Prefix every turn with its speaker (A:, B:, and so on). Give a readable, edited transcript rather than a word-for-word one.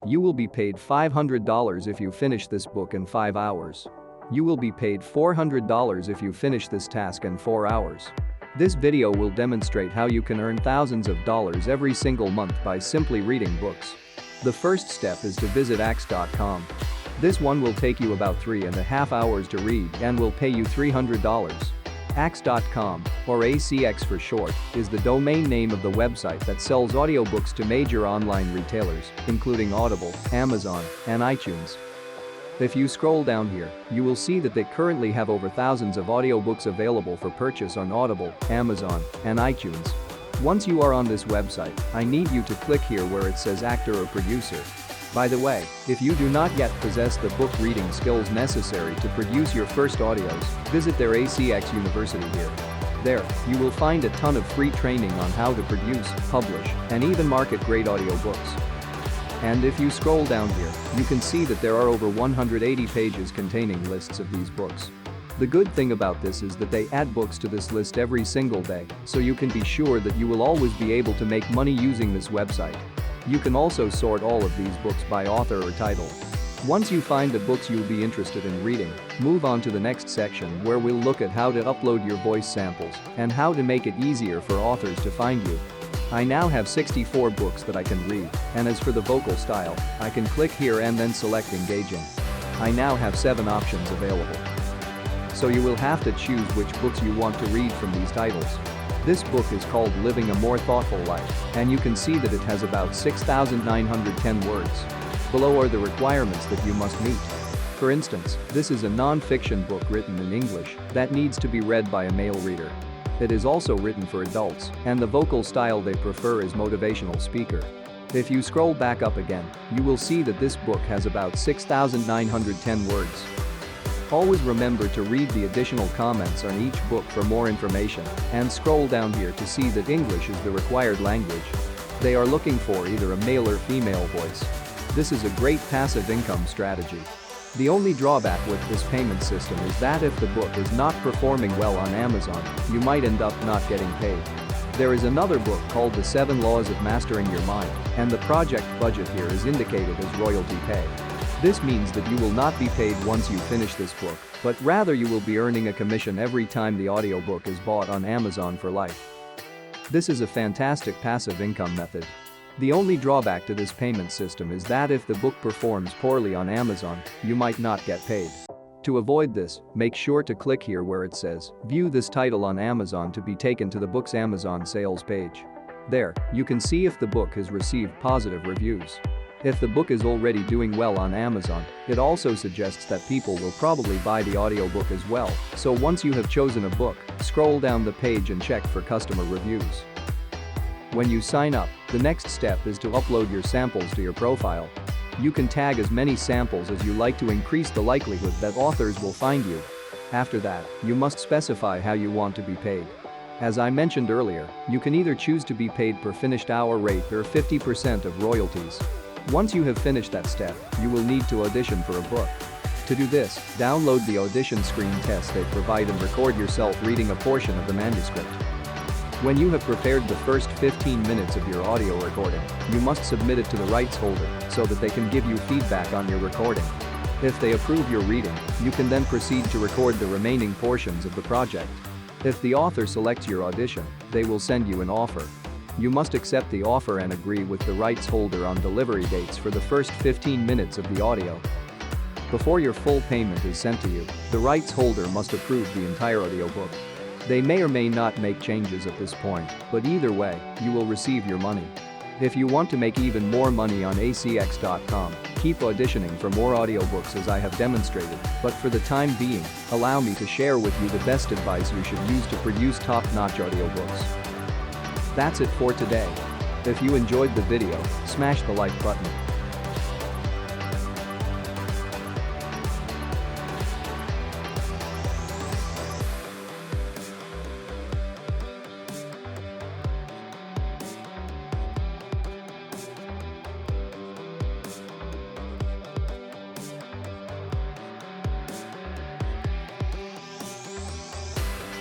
A: You will be paid $500 if you finish this book in 5 hours. You will be paid $400 if you finish this task in 4 hours. This video will demonstrate how you can earn thousands of dollars every single month by simply reading books. The first step is to visit axe.com. This one will take you about 3.5 hours to read and will pay you $300. Axe.com, or ACX for short, is the domain name of the website that sells audiobooks to major online retailers, including Audible, Amazon, and iTunes. If you scroll down here, you will see that they currently have over thousands of audiobooks available for purchase on Audible, Amazon, and iTunes. Once you are on this website, I need you to click here where it says actor or producer. By the way, if you do not yet possess the book reading skills necessary to produce your first audios, visit their ACX University here. There, you will find a ton of free training on how to produce, publish, and even market great audiobooks. And if you scroll down here, you can see that there are over 180 pages containing lists of these books. The good thing about this is that they add books to this list every single day, so you can be sure that you will always be able to make money using this website. You can also sort all of these books by author or title. Once you find the books you'll be interested in reading, move on to the next section where we'll look at how to upload your voice samples and how to make it easier for authors to find you. I now have 64 books that I can read, and as for the vocal style, I can click here and then select engaging. I now have 7 options available. So you will have to choose which books you want to read from these titles. This book is called Living a More Thoughtful Life, and you can see that it has about 6,910 words. Below are the requirements that you must meet. For instance, this is a non-fiction book written in English that needs to be read by a male reader. It is also written for adults, and the vocal style they prefer is motivational speaker. If you scroll back up again, you will see that this book has about 6,910 words. Always remember to read the additional comments on each book for more information and scroll down here to see that English is the required language. They are looking for either a male or female voice. This is a great passive income strategy. The only drawback with this payment system is that if the book is not performing well on Amazon, you might end up not getting paid. There is another book called The 7 Laws of Mastering Your Mind, and the project budget here is indicated as royalty pay. This means that you will not be paid once you finish this book, but rather you will be earning a commission every time the audiobook is bought on Amazon for life. This is a fantastic passive income method. The only drawback to this payment system is that if the book performs poorly on Amazon, you might not get paid. To avoid this, make sure to click here where it says, "View this title on Amazon" to be taken to the book's Amazon sales page. There, you can see if the book has received positive reviews. If the book is already doing well on Amazon, it also suggests that people will probably buy the audiobook as well, so once you have chosen a book, scroll down the page and check for customer reviews. When you sign up, the next step is to upload your samples to your profile. You can tag as many samples as you like to increase the likelihood that authors will find you. After that, you must specify how you want to be paid. As I mentioned earlier, you can either choose to be paid per finished hour rate or 50% of royalties. Once you have finished that step, you will need to audition for a book. To do this, download the audition screen test they provide and record yourself reading a portion of the manuscript. When you have prepared the first 15 minutes of your audio recording, you must submit it to the rights holder so that they can give you feedback on your recording. If they approve your reading, you can then proceed to record the remaining portions of the project. If the author selects your audition, they will send you an offer. You must accept the offer and agree with the rights holder on delivery dates for the first 15 minutes of the audio. Before your full payment is sent to you, the rights holder must approve the entire audiobook. They may or may not make changes at this point, but either way, you will receive your money. If you want to make even more money on ACX.com, keep auditioning for more audiobooks as I have demonstrated, but for the time being, allow me to share with you the best advice you should use to produce top-notch audiobooks. That's it for today. If you enjoyed the video, smash the like button.